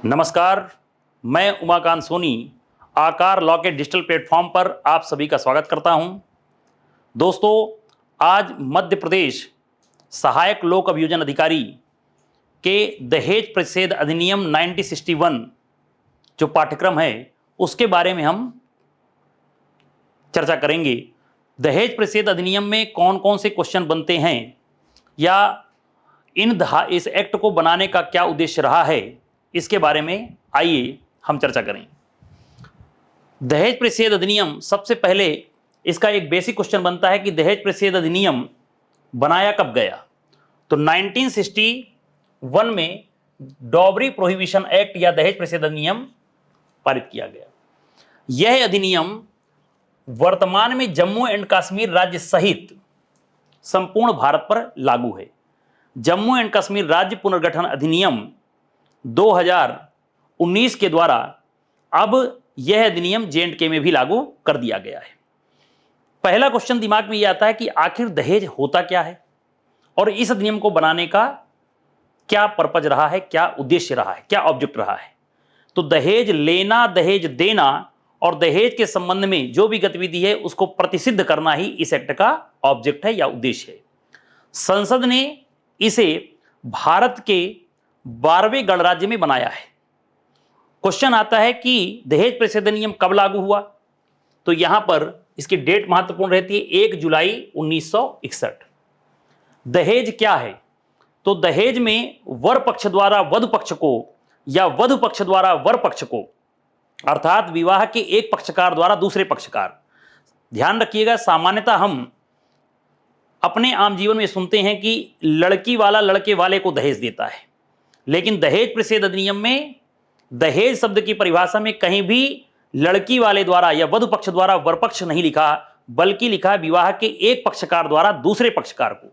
नमस्कार, मैं उमाकांत सोनी आकार लॉ के डिजिटल प्लेटफॉर्म पर आप सभी का स्वागत करता हूं। दोस्तों, आज मध्य प्रदेश सहायक लोक अभियोजन अधिकारी के दहेज प्रतिषेध अधिनियम 1961 जो पाठ्यक्रम है उसके बारे में हम चर्चा करेंगे। दहेज प्रतिषेध अधिनियम में कौन कौन से क्वेश्चन बनते हैं या इस एक्ट को बनाने का क्या उद्देश्य रहा है, इसके बारे में आइए हम चर्चा करें। दहेज प्रतिषेध अधिनियम, सबसे पहले इसका एक बेसिक क्वेश्चन बनता है कि दहेज प्रतिषेध अधिनियम बनाया कब गया। तो 1961 में डॉवरी प्रोहिबिशन एक्ट या दहेज प्रतिषेध अधिनियम पारित किया गया। यह अधिनियम वर्तमान में जम्मू एंड कश्मीर राज्य सहित संपूर्ण भारत पर लागू है। जम्मू एंड कश्मीर राज्य पुनर्गठन अधिनियम 2019 के द्वारा अब यह अधिनियम J&K में भी लागू कर दिया गया है। पहला क्वेश्चन दिमाग में यह आता है कि आखिर दहेज होता क्या है और इस अधिनियम को बनाने का क्या पर्पज रहा है, क्या उद्देश्य रहा है, क्या ऑब्जेक्ट रहा है। तो दहेज लेना, दहेज देना और दहेज के संबंध में जो भी गतिविधि है उसको प्रतिसिद्ध करना ही इस एक्ट का ऑब्जेक्ट है या उद्देश्य है। संसद ने इसे भारत के 12वें गणराज्य में बनाया है। क्वेश्चन आता है कि दहेज प्रतिषेध अधिनियम कब लागू हुआ, तो यहां पर इसकी डेट महत्वपूर्ण रहती है 1 जुलाई 1961। दहेज क्या है, तो दहेज में वर पक्ष द्वारा वधु पक्ष को या वधु पक्ष द्वारा वर पक्ष को, अर्थात विवाह के एक पक्षकार द्वारा दूसरे पक्षकार। ध्यान रखिएगा, सामान्यतः हम अपने आम जीवन में सुनते हैं कि लड़की वाला लड़के वाले को दहेज देता है, लेकिन दहेज प्रतिषेध अधिनियम में दहेज शब्द की परिभाषा में कहीं भी लड़की वाले द्वारा या वधु पक्ष द्वारा वर पक्ष नहीं लिखा, बल्कि लिखा विवाह के एक पक्षकार द्वारा दूसरे पक्षकार को।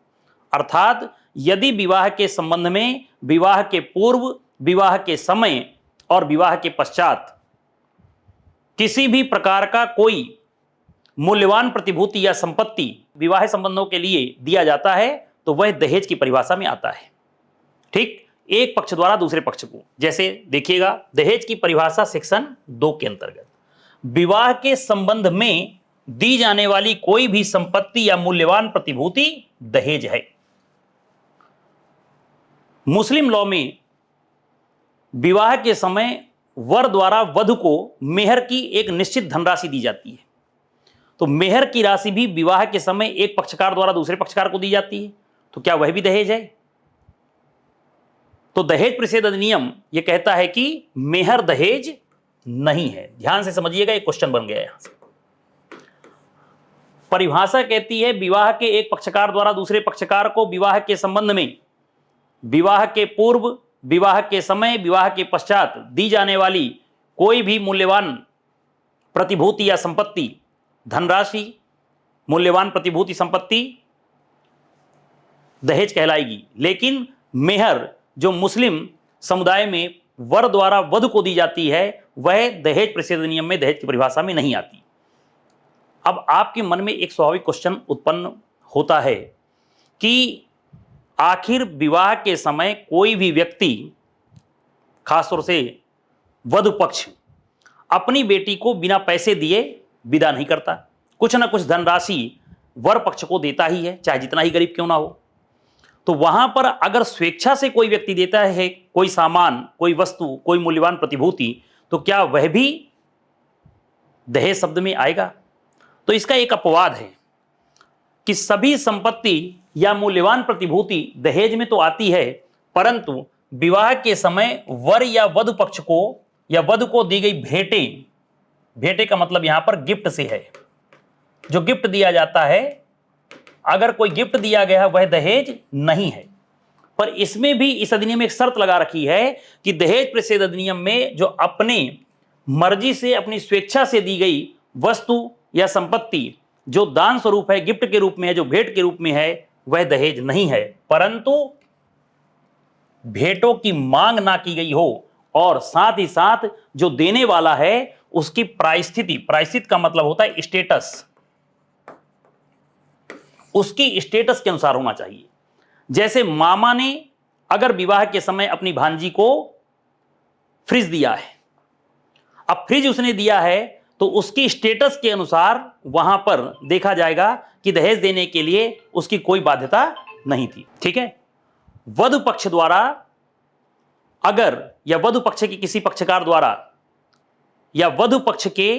अर्थात यदि विवाह के संबंध में विवाह के पूर्व, विवाह के समय और विवाह के पश्चात किसी भी प्रकार का कोई मूल्यवान प्रतिभूति या संपत्ति विवाह संबंधों के लिए दिया जाता है तो वह दहेज की परिभाषा में आता है। ठीक, एक पक्ष द्वारा दूसरे पक्ष को। जैसे देखिएगा, दहेज की परिभाषा सेक्शन 2 के अंतर्गत विवाह के संबंध में दी जाने वाली कोई भी संपत्ति या मूल्यवान प्रतिभूति दहेज है। मुस्लिम लॉ में विवाह के समय वर द्वारा वधु को मेहर की एक निश्चित धनराशि दी जाती है। तो मेहर की राशि भी विवाह के समय एक पक्षकार द्वारा दूसरे पक्षकार को दी जाती है, तो क्या वह भी दहेज है? तो दहेज प्रतिषेध अधिनियम यह कहता है कि मेहर दहेज नहीं है। ध्यान से समझिएगा, एक क्वेश्चन बन गया यहां से। परिभाषा कहती है विवाह के एक पक्षकार द्वारा दूसरे पक्षकार को विवाह के संबंध में विवाह के पूर्व, विवाह के समय, विवाह के पश्चात दी जाने वाली कोई भी मूल्यवान प्रतिभूति या संपत्ति, धनराशि, मूल्यवान प्रतिभूति, संपत्ति दहेज कहलाएगी। लेकिन मेहर जो मुस्लिम समुदाय में वर द्वारा वधु को दी जाती है वह दहेज प्रतिषेध अधिनियम में दहेज की परिभाषा में नहीं आती। अब आपके मन में एक स्वाभाविक क्वेश्चन उत्पन्न होता है कि आखिर विवाह के समय कोई भी व्यक्ति, खासतौर से वधु पक्ष, अपनी बेटी को बिना पैसे दिए विदा नहीं करता, कुछ ना कुछ धनराशि वर पक्ष को देता ही है, चाहे जितना ही गरीब क्यों ना हो। तो वहां पर अगर स्वेच्छा से कोई व्यक्ति देता है कोई सामान, कोई वस्तु, कोई मूल्यवान प्रतिभूति, तो क्या वह भी दहेज शब्द में आएगा? तो इसका एक अपवाद है कि सभी संपत्ति या मूल्यवान प्रतिभूति दहेज में तो आती है, परंतु विवाह के समय वर या वधु पक्ष को या वधु को दी गई भेंटें, भेंटे का मतलब यहां पर गिफ्ट से है, जो गिफ्ट दिया जाता है, अगर कोई गिफ्ट दिया गया वह दहेज नहीं है। पर इसमें भी इस अधिनियम में एक शर्त लगा रखी है कि दहेज प्रतिषेध अधिनियम में जो अपने मर्जी से, अपनी स्वेच्छा से दी गई वस्तु या संपत्ति जो दान स्वरूप है, गिफ्ट के रूप में है, जो भेंट के रूप में है, वह दहेज नहीं है, परंतु भेंटों की मांग ना की गई हो और साथ ही साथ जो देने वाला है उसकी परिस्थिति, परिस्थिति का मतलब होता है स्टेटस, उसकी स्टेटस के अनुसार होना चाहिए। जैसे मामा ने अगर विवाह के समय अपनी भांजी को फ्रिज दिया है। अब फ्रिज उसने दिया है तो उसकी स्टेटस के अनुसार वहां पर देखा जाएगा कि दहेज देने के लिए उसकी कोई बाध्यता नहीं थी। ठीक है, वधु पक्ष द्वारा अगर, या वधु पक्ष के किसी पक्षकार द्वारा, या वधु पक्ष के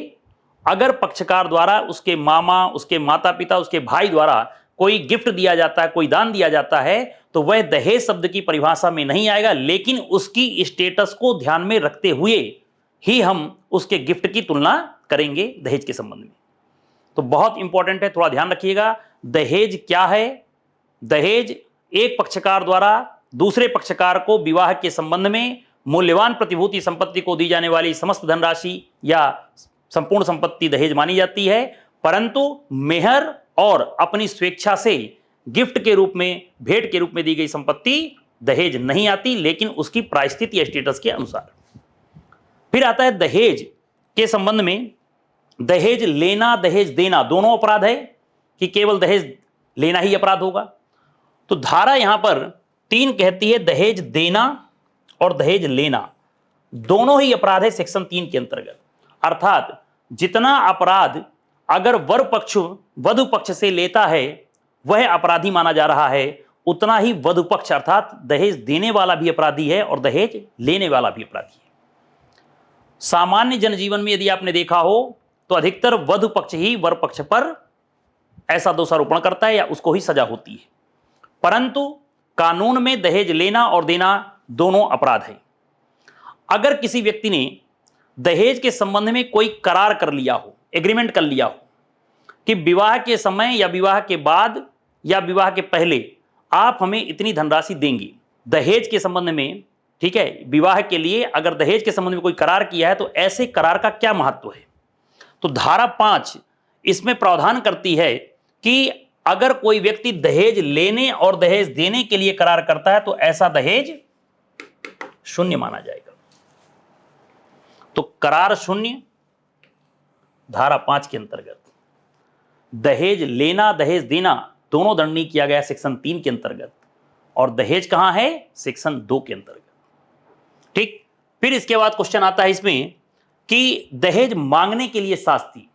अगर पक्षकार द्वारा उसके मामा, उसके माता पिता, उसके भाई द्वारा कोई गिफ्ट दिया जाता है, कोई दान दिया जाता है, तो वह दहेज शब्द की परिभाषा में नहीं आएगा, लेकिन उसकी स्टेटस को ध्यान में रखते हुए ही हम उसके गिफ्ट की तुलना करेंगे दहेज के संबंध में। तो बहुत इंपॉर्टेंट है, थोड़ा ध्यान रखिएगा। दहेज क्या है? दहेज एक पक्षकार द्वारा दूसरे पक्षकार को विवाह के संबंध में मूल्यवान प्रतिभूति संपत्ति को दी जाने वाली समस्त धनराशि या संपूर्ण संपत्ति दहेज मानी जाती है, परंतु मेहर और अपनी स्वेच्छा से गिफ्ट के रूप में, भेंट के रूप में दी गई संपत्ति दहेज नहीं आती, लेकिन उसकी परिस्थिति या स्टेटस के अनुसार। फिर आता है दहेज के संबंध में, दहेज लेना, दहेज देना दोनों अपराध है कि केवल दहेज लेना ही अपराध होगा? तो धारा यहां पर 3 कहती है दहेज देना और दहेज लेना दोनों ही अपराध है सेक्शन 3 के अंतर्गत। अर्थात जितना अपराध अगर वर पक्ष वधु पक्ष से लेता है वह अपराधी माना जा रहा है, उतना ही वधु पक्ष अर्थात दहेज देने वाला भी अपराधी है और दहेज लेने वाला भी अपराधी है। सामान्य जनजीवन में यदि आपने देखा हो तो अधिकतर वधु पक्ष ही वर पक्ष पर ऐसा दोषारोपण करता है या उसको ही सजा होती है, परंतु कानून में दहेज लेना और देना दोनों अपराध है। अगर किसी व्यक्ति ने दहेज के संबंध में कोई करार कर लिया हो, एग्रीमेंट कर लिया हो कि विवाह के समय या विवाह के बाद या विवाह के पहले आप हमें इतनी धनराशि देंगे दहेज के संबंध में, ठीक है, विवाह के लिए अगर दहेज के संबंध में कोई करार किया है तो ऐसे करार का क्या महत्व है? तो धारा 5 इसमें प्रावधान करती है कि अगर कोई व्यक्ति दहेज लेने और दहेज देने के लिए करार करता है तो ऐसा दहेज शून्य माना जाएगा। तो करार शून्य धारा 5 के अंतर्गत, दहेज लेना दहेज देना दोनों दंडनीय किया गया सेक्शन 3 के अंतर्गत, और दहेज कहां है? सेक्शन 2 के अंतर्गत। ठीक, फिर इसके बाद क्वेश्चन आता है इसमें कि दहेज मांगने के लिए शास्ति,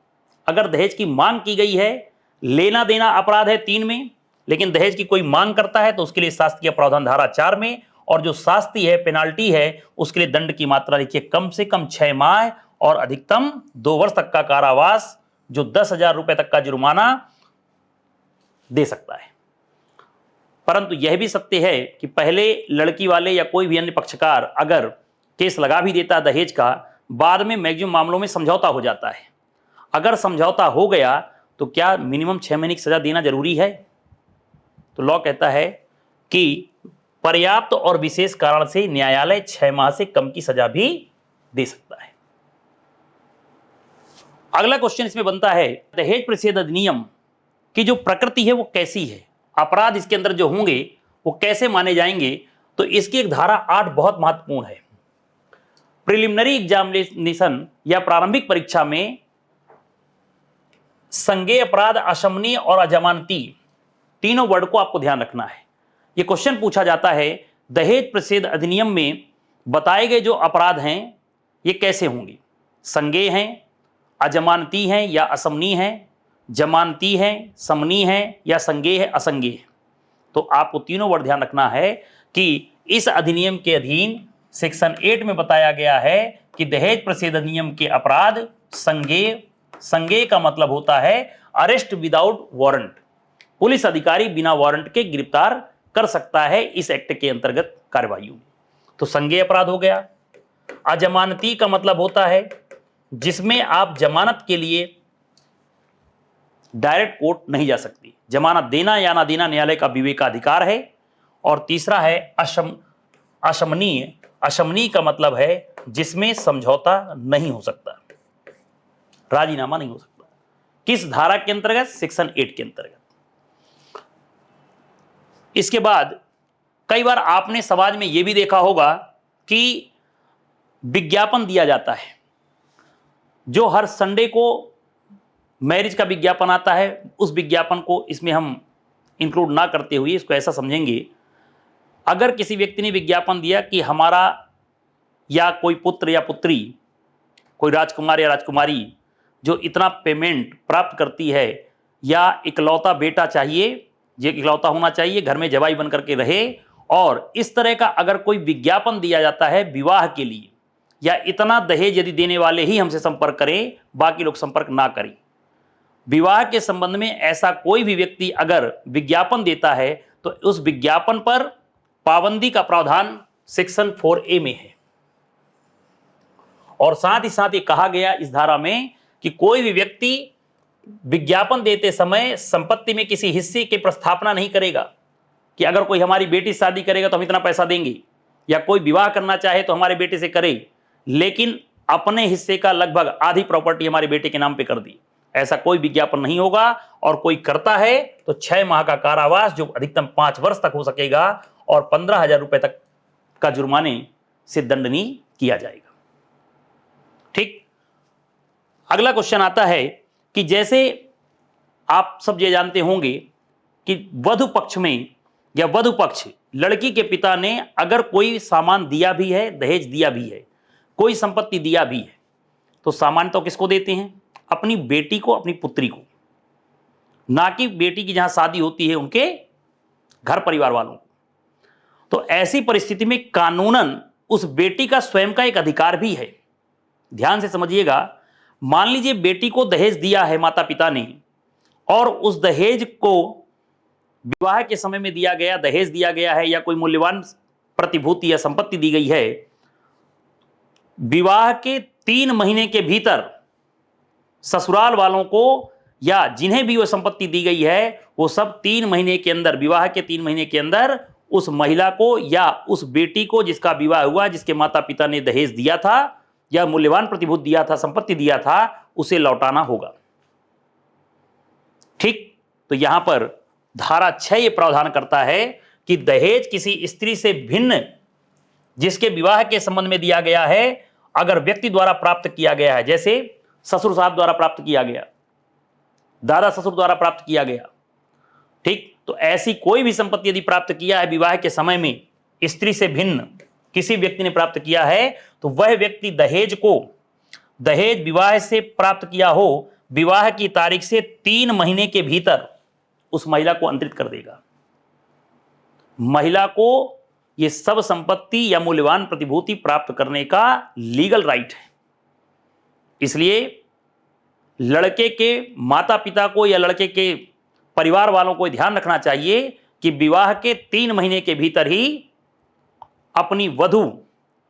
अगर दहेज की मांग की गई है, लेना देना अपराध है 3 में, लेकिन दहेज की कोई मांग करता है तो उसके लिए शास्ति का प्रावधान धारा 4 में, और जो शास्ति है, पेनाल्टी है, उसके लिए दंड की मात्रा लिखिए कम से कम 6 माह और अधिकतम 2 वर्ष तक का कारावास, जो 10,000 रुपए तक का जुर्माना दे सकता है। परंतु यह भी सत्य है कि पहले लड़की वाले या कोई भी अन्य पक्षकार अगर केस लगा भी देता दहेज का, बाद में मैक्सिमम मामलों में समझौता हो जाता है। अगर समझौता हो गया तो क्या मिनिमम 6 महीने की सजा देना जरूरी है? तो लॉ कहता है कि पर्याप्त और विशेष कारण से न्यायालय 6 माह से कम की सजा भी दे सकता है। अगला क्वेश्चन इसमें बनता है, दहेज प्रतिषेध अधिनियम की जो प्रकृति है वो कैसी है, अपराध इसके अंदर जो होंगे वो कैसे माने जाएंगे? तो इसकी एक धारा 8 बहुत महत्वपूर्ण है। प्रिलिमिनरी एग्जामिनेशन या प्रारंभिक परीक्षा में संज्ञेय अपराध, अशमनीय और अजमानती तीनों वर्ड को आपको ध्यान रखना है। यह क्वेश्चन पूछा जाता है दहेज प्रतिषेध अधिनियम में बताए गए जो अपराध हैं ये कैसे होंगे? संज्ञेय हैं, अजमानती हैं या असमनीय हैं, जमानती हैं, समनीय हैं या संज्ञेय है, असंज्ञेय है। तो आपको तीनों वर्ड ध्यान रखना है कि इस अधिनियम के अधीन सेक्शन 8 में बताया गया है कि दहेज प्रतिषेध अधिनियम के अपराध संज्ञेय, संज्ञेय का मतलब होता है अरेस्ट विदाउट वारंट, पुलिस अधिकारी बिना वारंट के गिरफ्तार कर सकता है इस एक्ट के अंतर्गत कार्यवाही में। तो संज्ञेय अपराध हो गया। अजमानती का मतलब होता है जिसमें आप जमानत के लिए डायरेक्ट कोर्ट नहीं जा सकती, जमानत देना या ना देना न्यायालय का विवेकाधिकार है। और तीसरा है अशमनीय, अशमनीय का मतलब है जिसमें समझौता नहीं हो सकता, राजीनामा नहीं हो सकता। किस धारा के अंतर्गत? सेक्शन 8 के अंतर्गत। इसके बाद कई बार आपने समाज में यह भी देखा होगा कि विज्ञापन दिया जाता है, जो हर संडे को मैरिज का विज्ञापन आता है, उस विज्ञापन को इसमें हम इंक्लूड ना करते हुए इसको ऐसा समझेंगे, अगर किसी व्यक्ति ने विज्ञापन दिया कि हमारा या कोई पुत्र या पुत्री, कोई राजकुमार या राजकुमारी जो इतना पेमेंट प्राप्त करती है, या इकलौता बेटा चाहिए, जो इकलौता होना चाहिए, घर में जवाई बन करके रहे, और इस तरह का अगर कोई विज्ञापन दिया जाता है विवाह के लिए, या इतना दहेज यदि देने वाले ही हमसे संपर्क करें, बाकी लोग संपर्क ना करें। विवाह के संबंध में ऐसा कोई भी व्यक्ति अगर विज्ञापन देता है तो उस विज्ञापन पर पाबंदी का प्रावधान सेक्शन 4A में है। और साथ ही साथ ये कहा गया इस धारा में कि कोई भी व्यक्ति विज्ञापन देते समय संपत्ति में किसी हिस्से की प्रस्थापना नहीं करेगा, कि अगर कोई हमारी बेटी शादी करेगा तो हम इतना पैसा देंगे, या कोई विवाह करना चाहे तो हमारे बेटे से करे, लेकिन अपने हिस्से का लगभग आधी प्रॉपर्टी हमारे बेटे के नाम पे कर दी। ऐसा कोई विज्ञापन नहीं होगा, और कोई करता है तो 6 माह का कारावास जो अधिकतम 5 वर्ष तक हो सकेगा, और 15,000 रुपए तक का जुर्माने से दंडनीय किया जाएगा। ठीक। अगला क्वेश्चन आता है कि जैसे आप सब ये जानते होंगे कि वधु पक्ष में या वधु पक्ष लड़की के पिता ने अगर कोई सामान दिया भी है, दहेज दिया भी है, कोई संपत्ति दिया भी है, तो सामान तो किसको देते हैं? अपनी बेटी को, अपनी पुत्री को, ना कि बेटी की जहां शादी होती है उनके घर परिवार वालों को। तो ऐसी परिस्थिति में कानूनन उस बेटी का स्वयं का एक अधिकार भी है। ध्यान से समझिएगा, मान लीजिए बेटी को दहेज दिया है माता पिता ने, और उस दहेज को विवाह के समय में दिया गया, दहेज दिया गया है, या कोई मूल्यवान प्रतिभूति या संपत्ति दी गई है, विवाह के 3 महीने के भीतर ससुराल वालों को या जिन्हें भी वो संपत्ति दी गई है, वो सब 3 महीने के अंदर, विवाह के 3 महीने के अंदर उस महिला को या उस बेटी को जिसका विवाह हुआ, जिसके माता पिता ने दहेज दिया था या मूल्यवान प्रतिभूति दिया था, संपत्ति दिया था, उसे लौटाना होगा। ठीक। तो यहां पर धारा 6 ये प्रावधान करता है कि दहेज किसी स्त्री से भिन्न जिसके विवाह के संबंध में दिया गया है, अगर व्यक्ति द्वारा प्राप्त किया गया है, जैसे ससुर साहब द्वारा प्राप्त किया गया, दादा ससुर द्वारा प्राप्त किया गया, ठीक, तो ऐसी कोई भी संपत्ति यदि प्राप्त किया है विवाह के समय में, स्त्री से भिन्न किसी व्यक्ति ने प्राप्त किया है, तो वह व्यक्ति दहेज विवाह से प्राप्त किया हो, विवाह की तारीख से 3 महीने के भीतर उस महिला को अंतरित कर देगा। महिला को यह सब संपत्ति या मूल्यवान प्रतिभूति प्राप्त करने का लीगल राइट है। इसलिए लड़के के माता पिता को या लड़के के परिवार वालों को ध्यान रखना चाहिए कि विवाह के 3 महीने के भीतर ही अपनी वधु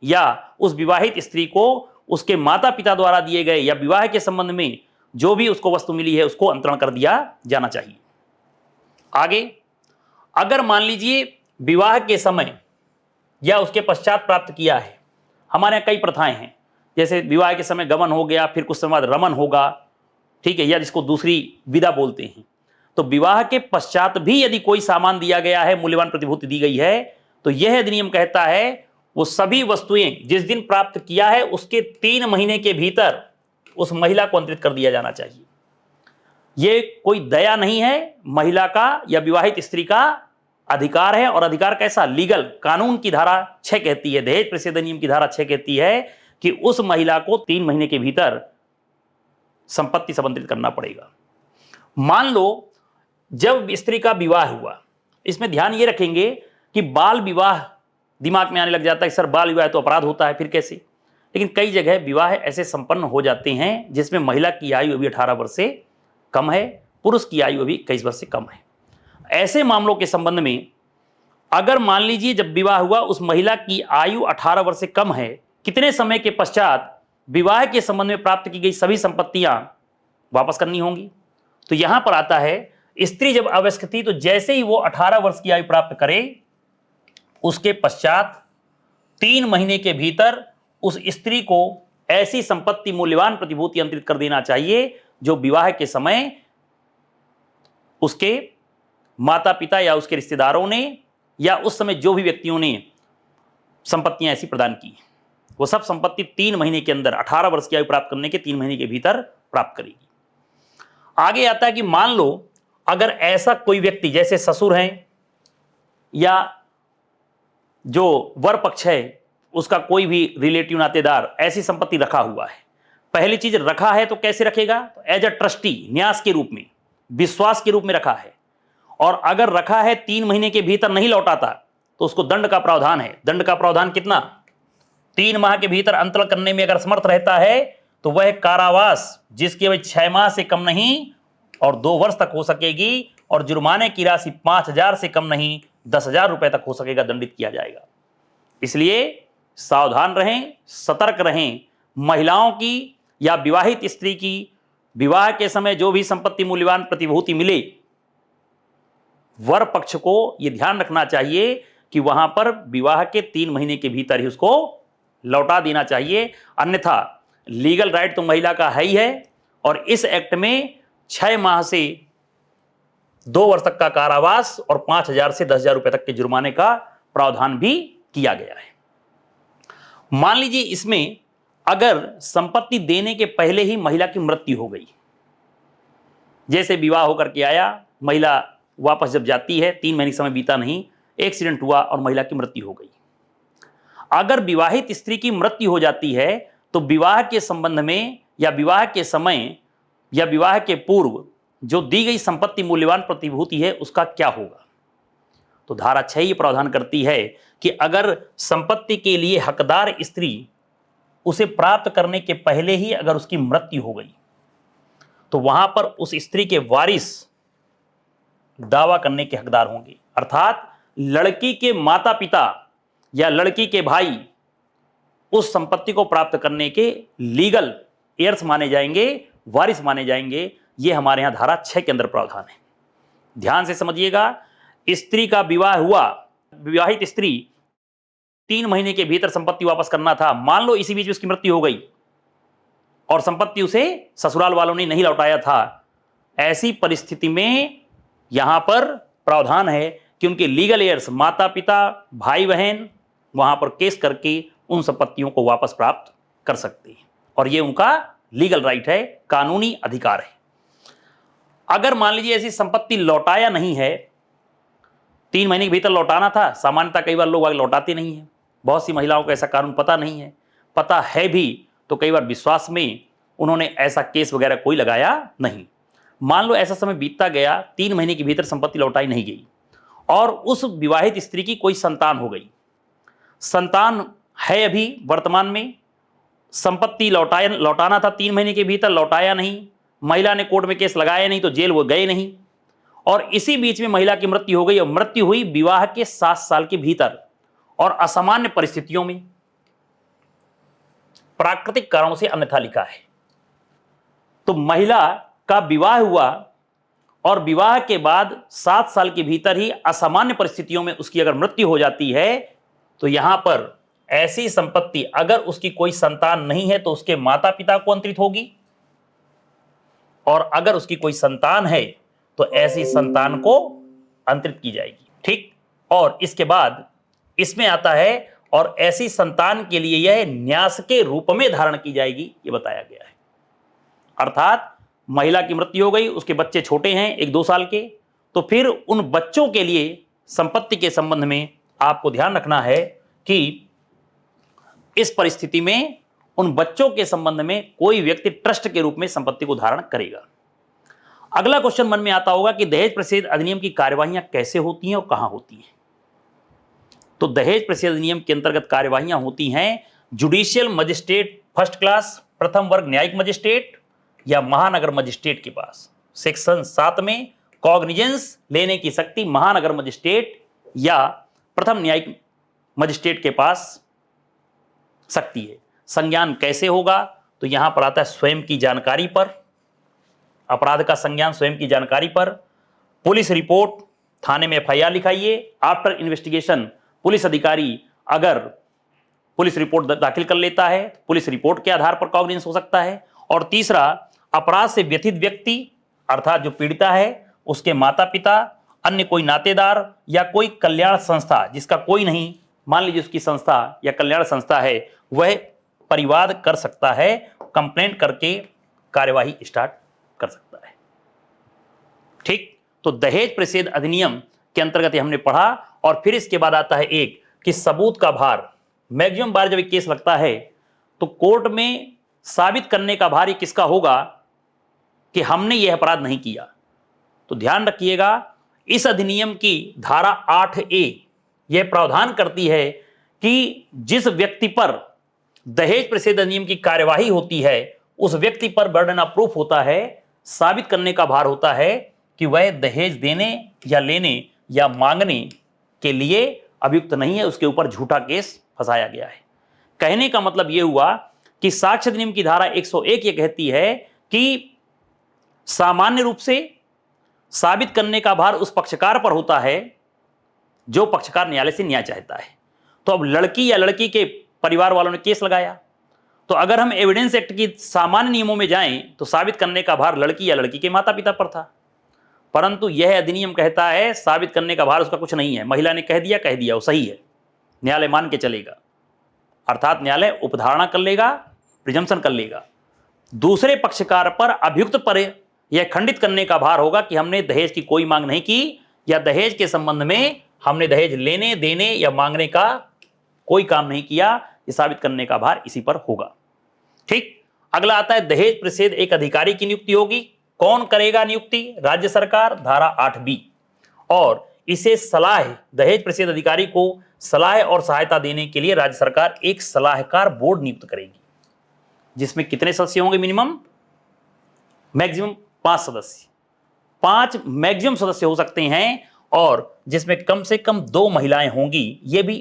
या उस विवाहित स्त्री को उसके माता पिता द्वारा दिए गए या विवाह के संबंध में जो भी उसको वस्तु मिली है उसको अंतरण कर दिया जाना चाहिए। आगे, अगर मान लीजिए विवाह के समय या उसके पश्चात प्राप्त किया है, हमारे यहाँ कई प्रथाएं हैं, जैसे विवाह के समय गमन हो गया, फिर कुछ समय बाद रमन होगा, ठीक है, या जिसको दूसरी विदा बोलते हैं। तो विवाह के पश्चात भी यदि कोई सामान दिया गया है, मूल्यवान प्रतिभूति दी गई है, तो यह अधिनियम कहता है वो सभी वस्तुएं जिस दिन प्राप्त किया है उसके 3 महीने के भीतर उस महिला को अंतरित कर दिया जाना चाहिए। यह कोई दया नहीं है, महिला का या विवाहित स्त्री का अधिकार है। और अधिकार कैसा? लीगल। कानून की धारा 6 कहती है, दहेज प्रतिषेध अधिनियम की धारा 6 कहती है कि उस महिला को 3 महीने के भीतर संपत्ति से अंतरित करना पड़ेगा। मान लो जब स्त्री का विवाह हुआ, इसमें ध्यान ये रखेंगे कि बाल विवाह दिमाग में आने लग जाता है, सर बाल विवाह तो अपराध होता है, फिर कैसे? लेकिन कई जगह विवाह ऐसे संपन्न हो जाते हैं जिसमें महिला की आयु अभी 18 वर्ष से कम है, पुरुष की आयु अभी 21 वर्ष से कम है। ऐसे मामलों के संबंध में अगर मान लीजिए जब विवाह हुआ उस महिला की आयु 18 वर्ष से कम है, कितने समय के पश्चात विवाह के संबंध में प्राप्त की गई सभी संपत्तियां वापस करनी होंगी? तो यहां पर आता है, स्त्री जब अवयस्क थी तो जैसे ही वो 18 वर्ष की आयु प्राप्त करे उसके पश्चात 3 महीने के भीतर उस स्त्री को ऐसी संपत्ति, मूल्यवान प्रतिभूति अंतरित कर देना चाहिए जो विवाह के समय उसके माता पिता या उसके रिश्तेदारों ने या उस समय जो भी व्यक्तियों ने संपत्तियां ऐसी प्रदान की, वो सब संपत्ति 3 महीने के अंदर 18 वर्ष की आयु प्राप्त करने के 3 महीने के भीतर प्राप्त करेगी। आगे आता है कि मान लो अगर ऐसा कोई व्यक्ति जैसे ससुर हैं या जो वर पक्ष है उसका कोई भी रिलेटिव नातेदार ऐसी संपत्ति रखा हुआ है, पहली चीज रखा है तो कैसे रखेगा, तो एज अ ट्रस्टी, न्यास के रूप में, विश्वास के रूप में रखा है। और अगर रखा है 3 महीने के भीतर नहीं लौटाता तो उसको दंड का प्रावधान है। दंड का प्रावधान कितना, 3 माह के भीतर अंतरण करने में अगर समर्थ रहता है तो वह कारावास, जिसकी अवधि 6 माह से कम नहीं और 2 वर्ष तक हो सकेगी, और जुर्माने की राशि 5,000 से कम नहीं 10,000 रुपए तक हो सकेगा, दंडित किया जाएगा। इसलिए सावधान रहें, सतर्क रहें। महिलाओं की या विवाहित स्त्री की विवाह के समय जो भी संपत्ति मूल्यवान प्रतिभूति मिले, वर पक्ष को यह ध्यान रखना चाहिए कि वहां पर विवाह के 3 महीने के भीतर ही उसको लौटा देना चाहिए, अन्यथा लीगल राइट तो महिला का है ही है, और इस एक्ट में 6 माह से 2 वर्ष तक का कारावास और 5,000 से 10,000 रुपए तक के जुर्माने का प्रावधान भी किया गया है। मान लीजिए इसमें अगर संपत्ति देने के पहले ही महिला की मृत्यु हो गई, जैसे विवाह होकर के आया, महिला वापस जब जाती है, 3 महीने समय बीता नहीं, एक्सीडेंट हुआ और महिला की मृत्यु हो गई। अगर विवाहित स्त्री की मृत्यु हो जाती है तो विवाह के संबंध में या विवाह के समय या विवाह के पूर्व जो दी गई संपत्ति मूल्यवान प्रतिभूति है उसका क्या होगा। तो धारा 6 ये प्रावधान करती है कि अगर संपत्ति के लिए हकदार स्त्री उसे प्राप्त करने के पहले ही अगर उसकी मृत्यु हो गई तो वहां पर उस स्त्री के वारिस दावा करने के हकदार होंगे। अर्थात लड़की के माता पिता या लड़की के भाई उस संपत्ति को प्राप्त करने के लीगल एयर्स माने जाएंगे, वारिस माने जाएंगे। यह हमारे यहां धारा 6 के अंदर प्रावधान है। ध्यान से समझिएगा, स्त्री का विवाह हुआ, विवाहित स्त्री 3 महीने के भीतर संपत्ति वापस करना था, मान लो इसी बीच उसकी मृत्यु हो गई और संपत्ति उसे ससुराल वालों ने नहीं लौटाया था, ऐसी परिस्थिति में यहां पर प्रावधान है कि उनके लीगल एयर्स, माता पिता, भाई बहन, वहां पर केस करके उन संपत्तियों को वापस प्राप्त कर सकते हैं, और यह उनका लीगल राइट है, कानूनी अधिकार है। अगर मान लीजिए ऐसी संपत्ति लौटाया नहीं है, 3 महीने के भीतर लौटाना था, सामान्यतः कई बार लोग आगे लौटाते नहीं है, बहुत सी महिलाओं को ऐसा कानून पता नहीं है, पता है भी तो कई बार विश्वास में उन्होंने ऐसा केस वगैरह कोई लगाया नहीं। मान लो ऐसा समय बीतता गया, 3 महीने के भीतर संपत्ति लौटाई नहीं गई और उस विवाहित स्त्री की कोई संतान हो गई, संतान है अभी वर्तमान में, संपत्ति लौटाना था 3 महीने के भीतर, लौटाया नहीं, महिला ने कोर्ट में केस लगाया नहीं तो जेल वो गए नहीं, और इसी बीच में महिला की मृत्यु हो गई, और मृत्यु हुई विवाह के 7 साल के भीतर और असामान्य परिस्थितियों में, प्राकृतिक कारणों से अन्यथा लिखा है। तो महिला का विवाह हुआ और विवाह के बाद 7 साल के भीतर ही असामान्य परिस्थितियों में उसकी अगर मृत्यु हो जाती है तो यहां पर ऐसी संपत्ति अगर उसकी कोई संतान नहीं है तो उसके माता पिता को अंतरित होगी, और अगर उसकी कोई संतान है तो ऐसी संतान को अंतरित की जाएगी। ठीक, और इसके बाद इसमें आता है और ऐसी संतान के लिए यह न्यास के रूप में धारण की जाएगी, यह बताया गया है। अर्थात महिला की मृत्यु हो गई, उसके बच्चे छोटे हैं 1-2 साल के, तो फिर उन बच्चों के लिए संपत्ति के संबंध में आपको ध्यान रखना है कि इस परिस्थिति में उन बच्चों के संबंध में कोई व्यक्ति ट्रस्ट के रूप में संपत्ति को धारण करेगा। अगला क्वेश्चन मन में आता होगा कि दहेज प्रतिषेध अधिनियम की कार्यवाहियां कैसे होती हैं और कहां होती हैं। तो दहेज प्रतिषेध अधिनियम के अंतर्गत कार्यवाहियां होती हैं जुडिशियल मजिस्ट्रेट फर्स्ट क्लास, प्रथम वर्ग न्यायिक मजिस्ट्रेट या महानगर मजिस्ट्रेट के पास। सेक्शन 7 में कॉग्निजेंस लेने की शक्ति महानगर मजिस्ट्रेट या प्रथम न्यायिक मजिस्ट्रेट के पास सकती है। संज्ञान कैसे होगा, तो यहां पर आता है स्वयं की जानकारी पर, अपराध का संज्ञान स्वयं की जानकारी पर, पुलिस रिपोर्ट, थाने में एफआईआर लिखाइए, आफ्टर इन्वेस्टिगेशन पुलिस अधिकारी अगर पुलिस रिपोर्ट दाखिल कर लेता है तो पुलिस रिपोर्ट के आधार पर कॉग्निजेंस हो सकता है। और तीसरा, अपराध से व्यथित व्यक्ति अर्थात जो पीड़िता है उसके माता पिता, अन्य कोई नातेदार या कोई कल्याण संस्था जिसका कोई नहीं, मान लीजिए उसकी संस्था या कल्याण संस्था है, वह परिवाद कर सकता है, कंप्लेंट करके कार्यवाही स्टार्ट कर सकता है। ठीक, तो दहेज प्रतिषेध अधिनियम के अंतर्गत हमने पढ़ा। और फिर इसके बाद आता है एक कि सबूत का भार, मैक्सिमम बार जब एक केस लगता है तो कोर्ट में साबित करने का भार ये किसका होगा कि हमने यह अपराध नहीं किया। तो ध्यान रखिएगा, इस अधिनियम की धारा 8A यह प्रावधान करती है कि जिस व्यक्ति पर दहेज प्रतिषेध अधिनियम की कार्यवाही होती है उस व्यक्ति पर बर्डन ऑफ प्रूफ होता है, साबित करने का भार होता है कि वह दहेज देने या लेने या मांगने के लिए अभियुक्त नहीं है, उसके ऊपर झूठा केस फंसाया गया है। कहने का मतलब यह हुआ कि साक्ष्य अधिनियम की धारा 101 यह कहती है कि सामान्य रूप से साबित करने का भार उस पक्षकार पर होता है जो पक्षकार न्यायालय से न्याय चाहता है। तो अब लड़की या लड़की के परिवार वालों ने केस लगाया, तो अगर हम एविडेंस एक्ट की सामान्य नियमों में जाएं तो साबित करने का भार लड़की या लड़की के माता पिता पर था, परंतु यह अधिनियम कहता है साबित करने का भार उसका कुछ नहीं है। महिला ने कह दिया वो सही है, न्यायालय मान के चलेगा, अर्थात न्यायालय उपधारणा कर लेगा, प्रिजम्पशन कर लेगा। दूसरे पक्षकार पर अभियुक्त पर यह खंडित करने का भार होगा कि हमने दहेज की कोई मांग नहीं की या दहेज के संबंध में हमने दहेज लेने देने या मांगने का कोई काम नहीं किया, ये साबित करने का भार इसी पर होगा। ठीक, अगला आता है दहेज प्रतिषेध एक अधिकारी की नियुक्ति होगी। कौन करेगा नियुक्ति? राज्य सरकार, धारा 8B। और इसे सलाह, दहेज प्रतिषेध अधिकारी को सलाह और सहायता देने के लिए राज्य सरकार एक सलाहकार बोर्ड नियुक्त करेगी, जिसमें कितने सदस्य होंगे? मिनिमम मैक्सिमम 5 सदस्य, 5 मैक्सिमम सदस्य हो सकते हैं, और जिसमें कम से कम 2 महिलाएं होंगी। यह भी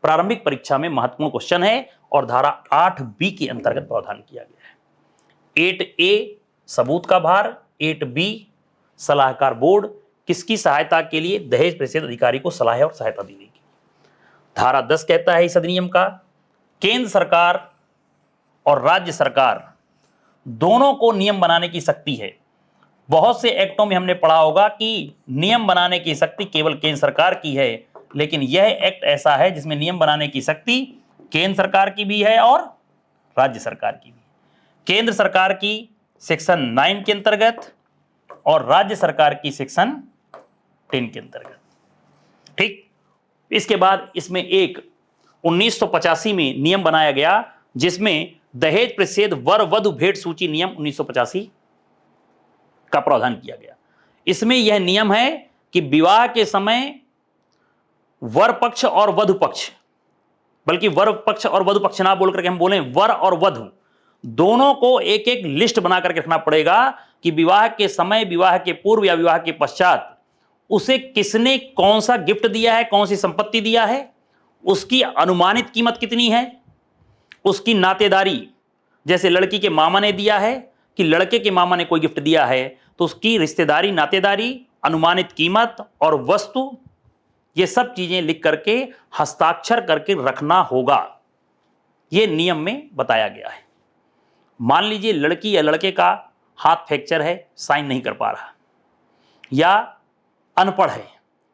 प्रारंभिक परीक्षा में महत्वपूर्ण क्वेश्चन है और धारा 8B के अंतर्गत प्रावधान किया गया है। 8A सबूत का भार, 8B सलाहकार बोर्ड, किसकी सहायता के लिए? दहेज प्रतिषेध अधिकारी को सलाह और सहायता देने की। धारा 10 कहता है इस अधिनियम का, केंद्र सरकार और राज्य सरकार दोनों को नियम बनाने की शक्ति है। बहुत से एक्टों में हमने पढ़ा होगा कि नियम बनाने की शक्ति केवल केंद्र सरकार की है, लेकिन यह एक्ट ऐसा है जिसमें नियम बनाने की शक्ति केंद्र सरकार की भी है और राज्य सरकार की भी। केंद्र सरकार की सेक्शन 9 के अंतर्गत और राज्य सरकार की सेक्शन 10 के अंतर्गत। ठीक, इसके बाद इसमें एक 1985 में नियम बनाया गया जिसमें दहेज प्रतिषेध वर वधु भेंट सूची नियम 1985 का प्रावधान किया गया। इसमें यह नियम है कि विवाह के समय वर पक्ष और वधु पक्ष, बल्कि वर पक्ष और वधु पक्ष ना बोल करके हम बोलें वर और वधु, दोनों को एक एक लिस्ट बना करके रखना पड़ेगा कि विवाह के समय, विवाह के पूर्व या विवाह के पश्चात उसे किसने कौन सा गिफ्ट दिया है, कौन सी संपत्ति दिया है, उसकी अनुमानित कीमत कितनी है, उसकी नातेदारी, जैसे लड़की के मामा ने दिया है कि लड़के के मामा ने कोई गिफ्ट दिया है तो उसकी रिश्तेदारी, नातेदारी, अनुमानित कीमत और वस्तु, ये सब चीजें लिख करके हस्ताक्षर करके रखना होगा। ये नियम में बताया गया है। मान लीजिए लड़की या लड़के का हाथ फ्रैक्चर है, साइन नहीं कर पा रहा या अनपढ़ है,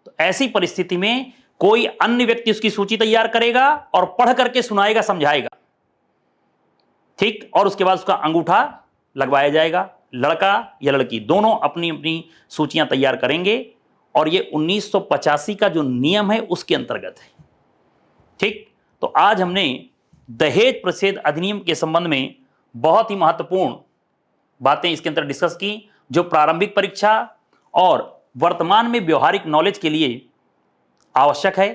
तो ऐसी परिस्थिति में कोई अन्य व्यक्ति उसकी सूची तैयार करेगा और पढ़ करके सुनाएगा, समझाएगा। ठीक, और उसके बाद उसका अंगूठा लगवाया जाएगा। लड़का या लड़की दोनों अपनी अपनी सूचियां तैयार करेंगे और ये 1985 का जो नियम है उसके अंतर्गत है। ठीक, तो आज हमने दहेज प्रतिषेध अधिनियम के संबंध में बहुत ही महत्वपूर्ण बातें इसके अंदर डिस्कस की, जो प्रारंभिक परीक्षा और वर्तमान में व्यवहारिक नॉलेज के लिए आवश्यक है।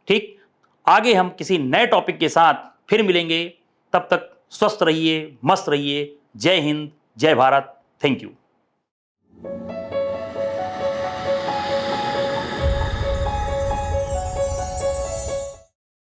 ठीक, आगे हम किसी नए टॉपिक के साथ फिर मिलेंगे। तब तक स्वस्थ रहिए, मस्त रहिए। जय हिंद, जय भारत। Thank you.